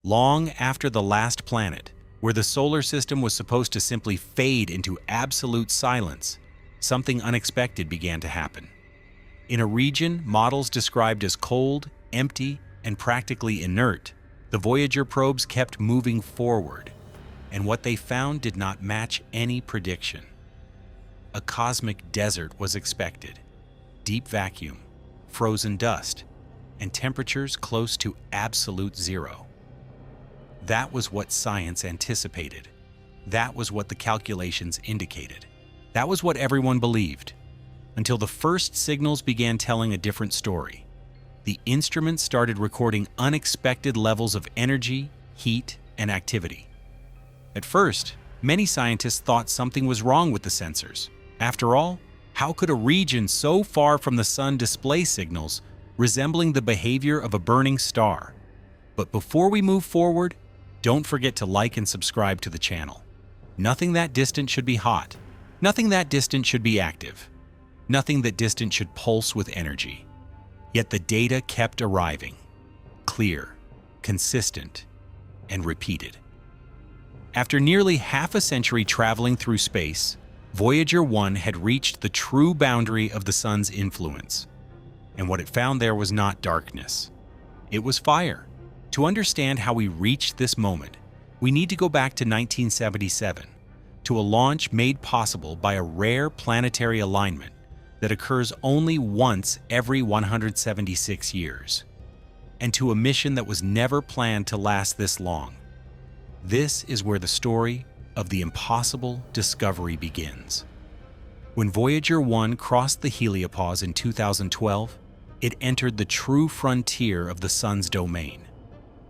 Long after the last planet, where the solar system was supposed to simply fade into absolute silence, something unexpected began to happen. In a region models described as cold, empty, and practically inert, the Voyager probes kept moving forward, and what they found did not match any prediction. A cosmic desert was expected, deep vacuum, frozen dust, and temperatures close to absolute zero. That was what science anticipated. That was what the calculations indicated. That was what everyone believed, until the first signals began telling a different story. The instruments started recording unexpected levels of energy, heat, and activity. At first, many scientists thought something was wrong with the sensors. After all, how could a region so far from the sun display signals resembling the behavior of a burning star? But before we move forward, don't forget to like and subscribe to the channel. Nothing that distant should be hot. Nothing that distant should be active. Nothing that distant should pulse with energy. Yet the data kept arriving, clear, consistent, and repeated. After nearly half a century traveling through space, Voyager 1 had reached the true boundary of the sun's influence. And what it found there was not darkness. It was fire. To understand how we reached this moment, we need to go back to 1977, to a launch made possible by a rare planetary alignment that occurs only once every 176 years, and to a mission that was never planned to last this long. This is where the story of the impossible discovery begins. When Voyager 1 crossed the heliopause in 2012, it entered the true frontier of the sun's domain,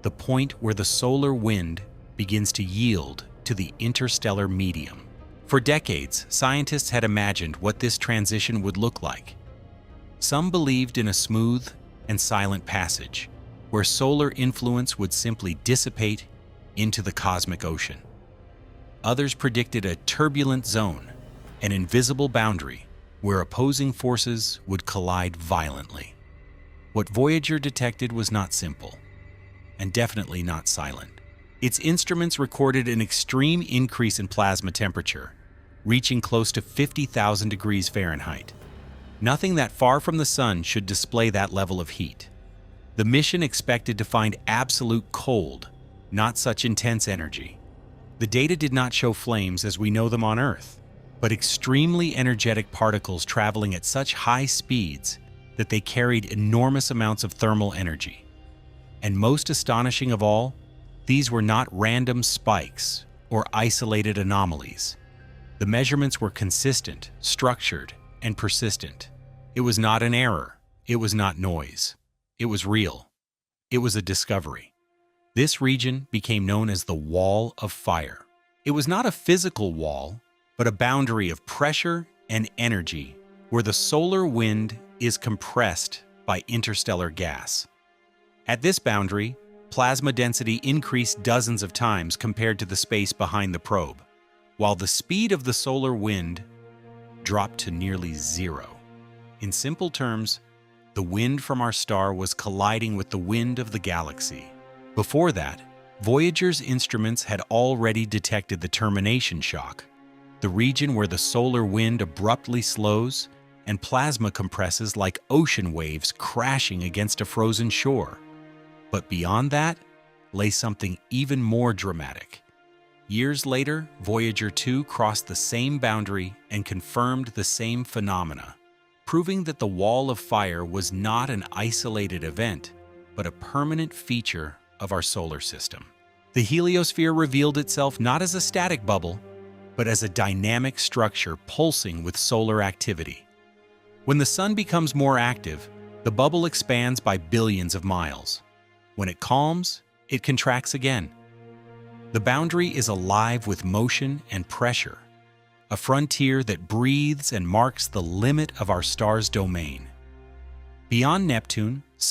the point where the solar wind begins to yield to the interstellar medium. For decades, scientists had imagined what this transition would look like. Some believed in a smooth and silent passage, where solar influence would simply dissipate into the cosmic ocean. Others predicted a turbulent zone, an invisible boundary, where opposing forces would collide violently. What Voyager detected was not simple, and definitely not silent. Its instruments recorded an extreme increase in plasma temperature, reaching close to 50,000 degrees Fahrenheit. Nothing that far from the sun should display that level of heat. The mission expected to find absolute cold, not such intense energy. The data did not show flames as we know them on Earth, but extremely energetic particles traveling at such high speeds that they carried enormous amounts of thermal energy. And most astonishing of all, these were not random spikes or isolated anomalies. The measurements were consistent, structured, and persistent. It was not an error. It was not noise. It was real. It was a discovery. This region became known as the Wall of Fire. It was not a physical wall, but a boundary of pressure and energy where the solar wind is compressed by interstellar gas. At this boundary, plasma density increased dozens of times compared to the space behind the probe, while the speed of the solar wind dropped to nearly zero. In simple terms, the wind from our star was colliding with the wind of the galaxy. Before that, Voyager's instruments had already detected the termination shock, the region where the solar wind abruptly slows and plasma compresses like ocean waves crashing against a frozen shore. But beyond that lay something even more dramatic. Years later, Voyager 2 crossed the same boundary and confirmed the same phenomena, proving that the Wall of Fire was not an isolated event, but a permanent feature of our solar system. The heliosphere revealed itself not as a static bubble, but as a dynamic structure pulsing with solar activity. When the sun becomes more active, the bubble expands by billions of miles. When it calms, it contracts again. The boundary is alive with motion and pressure, a frontier that breathes and marks the limit of our star's domain. Beyond Neptune, the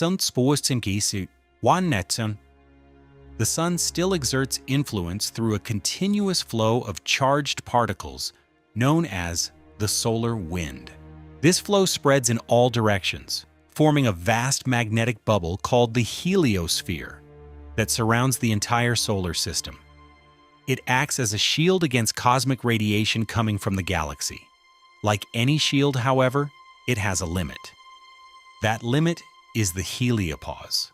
sun still exerts influence through a continuous flow of charged particles known as the solar wind. This flow spreads in all directions, forming a vast magnetic bubble called the heliosphere. that surrounds the entire solar system. It acts as a shield against cosmic radiation coming from the galaxy. Like any shield, however, it has a limit. That limit is the heliopause,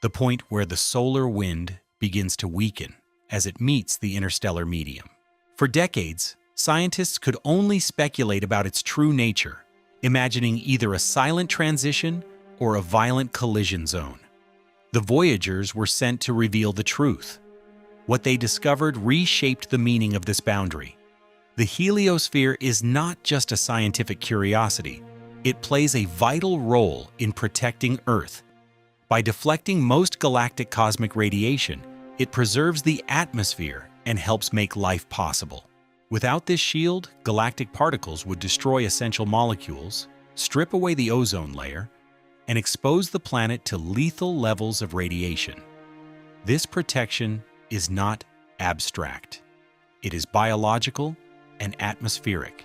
the point where the solar wind begins to weaken as it meets the interstellar medium. For decades, scientists could only speculate about its true nature, imagining either a silent transition or a violent collision zone. The Voyagers were sent to reveal the truth. What they discovered reshaped the meaning of this boundary. The heliosphere is not just a scientific curiosity. It plays a vital role in protecting Earth. By deflecting most galactic cosmic radiation, it preserves the atmosphere and helps make life possible. Without this shield, galactic particles would destroy essential molecules, strip away the ozone layer, and expose the planet to lethal levels of radiation. This protection is not abstract. It is biological and atmospheric.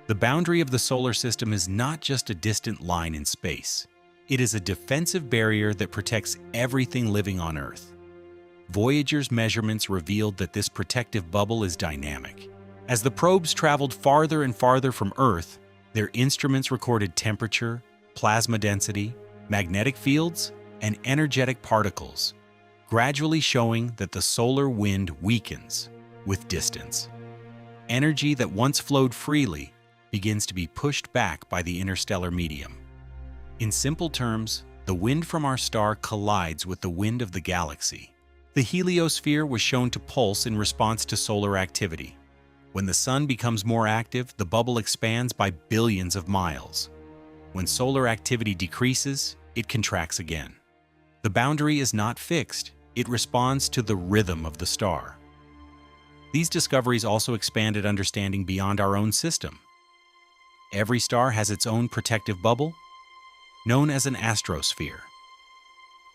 The boundary of the solar system is not just a distant line in space. It is a defensive barrier that protects everything living on Earth. Voyager's measurements revealed that this protective bubble is dynamic. As the probes traveled farther and farther from Earth, their instruments recorded temperature, plasma density, magnetic fields, and energetic particles, gradually showing that the solar wind weakens with distance. Energy that once flowed freely begins to be pushed back by the interstellar medium. In simple terms, the wind from our star collides with the wind of the galaxy. The heliosphere was shown to pulse in response to solar activity. When the sun becomes more active, the bubble expands by billions of miles. When solar activity decreases, it contracts again. The boundary is not fixed. It responds to the rhythm of the star. These discoveries also expanded understanding beyond our own system. Every star has its own protective bubble, known as an astrosphere.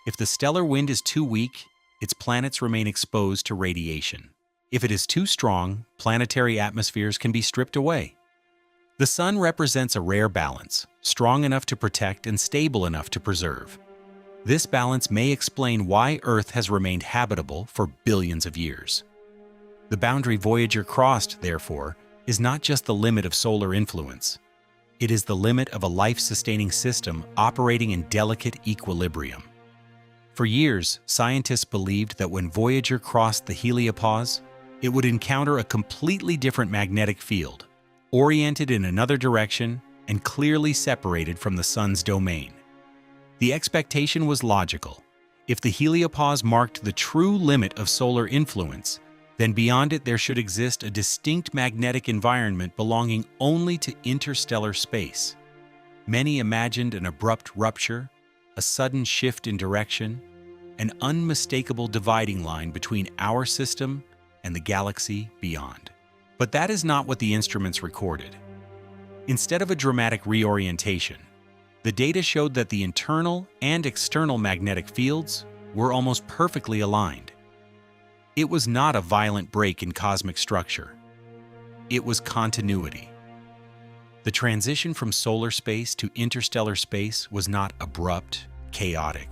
If the stellar wind is too weak, its planets remain exposed to radiation. If it is too strong, planetary atmospheres can be stripped away. The sun represents a rare balance, strong enough to protect and stable enough to preserve. This balance may explain why Earth has remained habitable for billions of years. The boundary Voyager crossed, therefore, is not just the limit of solar influence. It is the limit of a life-sustaining system operating in delicate equilibrium. For years, scientists believed that when Voyager crossed the heliopause, it would encounter a completely different magnetic field, oriented in another direction and clearly separated from the Sun's domain. The expectation was logical. If the heliopause marked the true limit of solar influence, then beyond it there should exist a distinct magnetic environment belonging only to interstellar space. Many imagined an abrupt rupture, a sudden shift in direction, an unmistakable dividing line between our system and the galaxy beyond. But that is not what the instruments recorded. Instead of a dramatic reorientation, the data showed that the internal and external magnetic fields were almost perfectly aligned. It was not a violent break in cosmic structure. It was continuity. The transition from solar space to interstellar space was not abrupt, chaotic,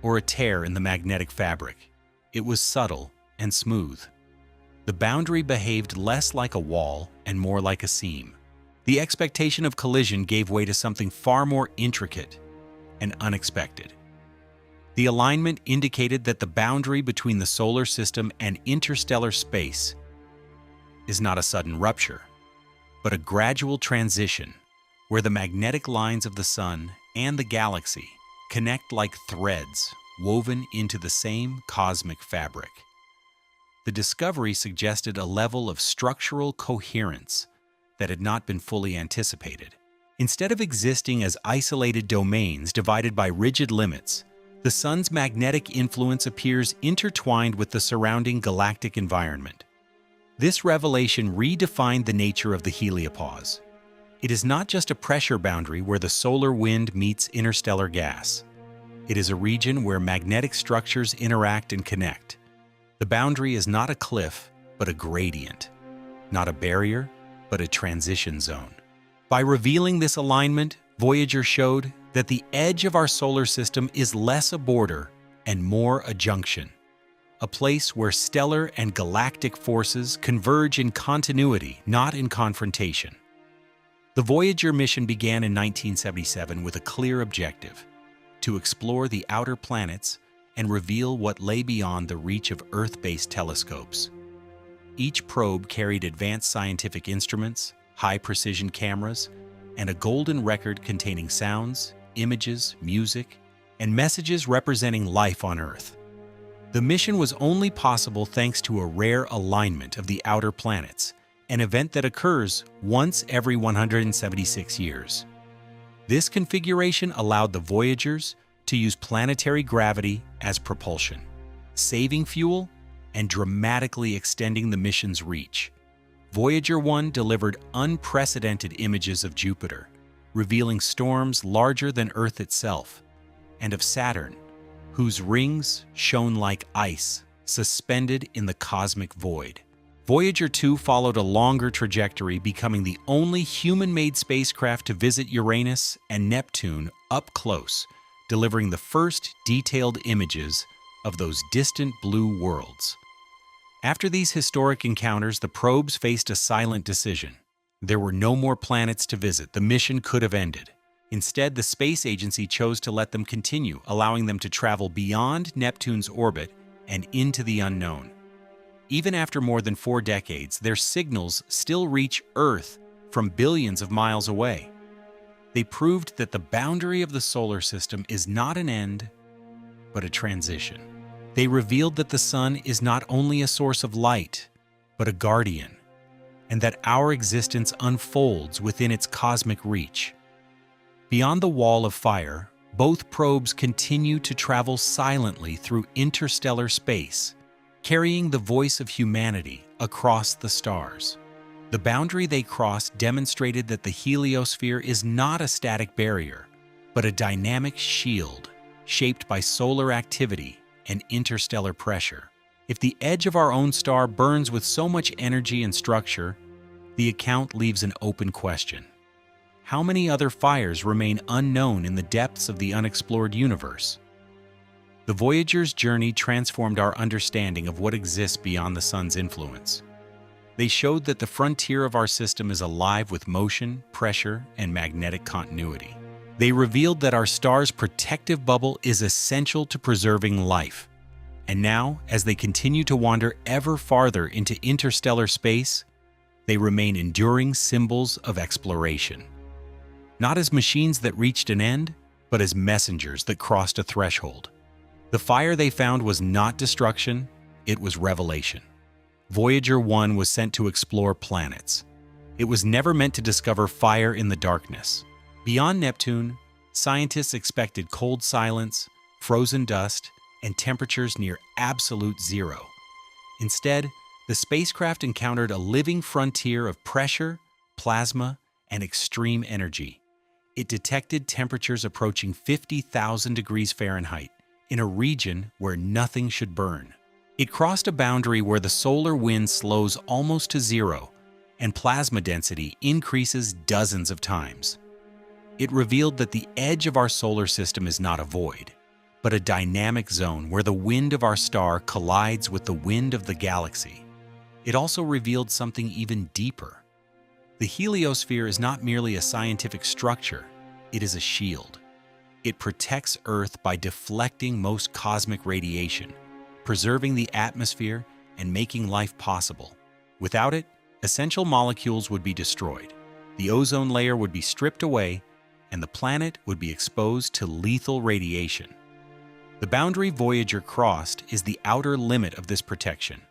or a tear in the magnetic fabric. It was subtle and smooth. The boundary behaved less like a wall and more like a seam. The expectation of collision gave way to something far more intricate and unexpected. The alignment indicated that the boundary between the solar system and interstellar space is not a sudden rupture, but a gradual transition where the magnetic lines of the Sun and the galaxy connect like threads woven into the same cosmic fabric. The discovery suggested a level of structural coherence that had not been fully anticipated. Instead of existing as isolated domains divided by rigid limits, the Sun's magnetic influence appears intertwined with the surrounding galactic environment. This revelation redefined the nature of the heliopause. It is not just a pressure boundary where the solar wind meets interstellar gas. It is a region where magnetic structures interact and connect. The boundary is not a cliff, but a gradient. Not a barrier, but a transition zone. By revealing this alignment, Voyager showed that the edge of our solar system is less a border and more a junction. a place where stellar and galactic forces converge in continuity, not in confrontation. The Voyager mission began in 1977 with a clear objective: to explore the outer planets and reveal what lay beyond the reach of Earth-based telescopes. Each probe carried advanced scientific instruments, high-precision cameras, and a golden record containing sounds, images, music, and messages representing life on Earth. The mission was only possible thanks to a rare alignment of the outer planets, an event that occurs once every 176 years. This configuration allowed the Voyagers to use planetary gravity as propulsion, saving fuel and dramatically extending the mission's reach. Voyager 1 delivered unprecedented images of Jupiter, revealing storms larger than Earth itself, and of Saturn, whose rings shone like ice, suspended in the cosmic void. Voyager 2 followed a longer trajectory, becoming the only human-made spacecraft to visit Uranus and Neptune up close, delivering the first detailed images of those distant blue worlds. After these historic encounters, the probes faced a silent decision. There were no more planets to visit. The mission could have ended. Instead, the space agency chose to let them continue, allowing them to travel beyond Neptune's orbit and into the unknown. Even after more than 4 decades, their signals still reach Earth from billions of miles away. They proved that the boundary of the solar system is not an end, but a transition. They revealed that the sun is not only a source of light, but a guardian, and that our existence unfolds within its cosmic reach. Beyond the wall of fire, both probes continue to travel silently through interstellar space, carrying the voice of humanity across the stars. The boundary they crossed demonstrated that the heliosphere is not a static barrier, but a dynamic shield shaped by solar activity and interstellar pressure. If the edge of our own star burns with so much energy and structure, the account leaves an open question. How many other fires remain unknown in the depths of the unexplored universe? The Voyager's journey transformed our understanding of what exists beyond the sun's influence. They showed that the frontier of our system is alive with motion, pressure, and magnetic continuity. They revealed that our star's protective bubble is essential to preserving life. And now, as they continue to wander ever farther into interstellar space, they remain enduring symbols of exploration. Not as machines that reached an end, but as messengers that crossed a threshold. The fire they found was not destruction, it was revelation. Voyager 1 was sent to explore planets. It was never meant to discover fire in the darkness. Beyond Neptune, scientists expected cold silence, frozen dust, and temperatures near absolute zero. Instead, the spacecraft encountered a living frontier of pressure, plasma, and extreme energy. It detected temperatures approaching 50,000 degrees Fahrenheit in a region where nothing should burn. It crossed a boundary where the solar wind slows almost to zero and plasma density increases dozens of times. It revealed that the edge of our solar system is not a void, but a dynamic zone where the wind of our star collides with the wind of the galaxy. It also revealed something even deeper. The heliosphere is not merely a scientific structure, it is a shield. It protects Earth by deflecting most cosmic radiation, preserving the atmosphere and making life possible. Without it, essential molecules would be destroyed, the ozone layer would be stripped away, and the planet would be exposed to lethal radiation. The boundary Voyager crossed is the outer limit of this protection,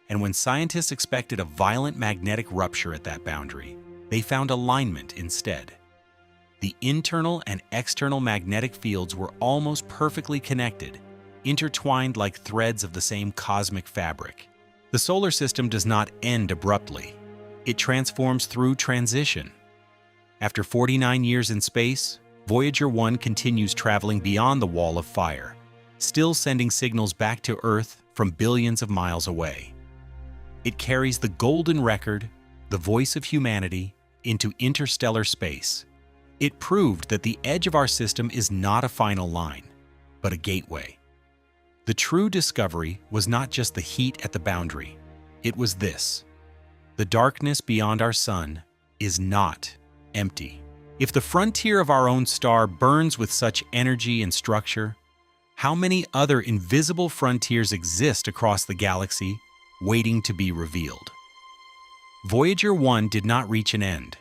and when scientists expected a violent magnetic rupture at that boundary, they found alignment instead. The internal and external magnetic fields were almost perfectly connected, intertwined like threads of the same cosmic fabric. The solar system does not end abruptly. It transforms through transition. After 49 years in space, Voyager 1 continues traveling beyond the wall of fire, still sending signals back to Earth from billions of miles away. It carries the golden record, the voice of humanity, into interstellar space. It proved that the edge of our system is not a final line, but a gateway. The true discovery was not just the heat at the boundary. It was this: the darkness beyond our sun is not empty. If the frontier of our own star burns with such energy and structure, how many other invisible frontiers exist across the galaxy, waiting to be revealed? Voyager 1 did not reach an end.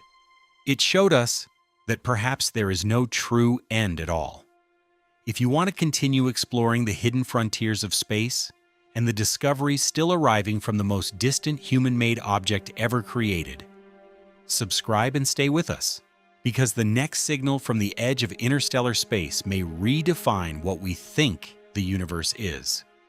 It showed us that perhaps there is no true end at all. If you want to continue exploring the hidden frontiers of space and the discoveries still arriving from the most distant human-made object ever created, subscribe and stay with us, because the next signal from the edge of interstellar space may redefine what we think the universe is.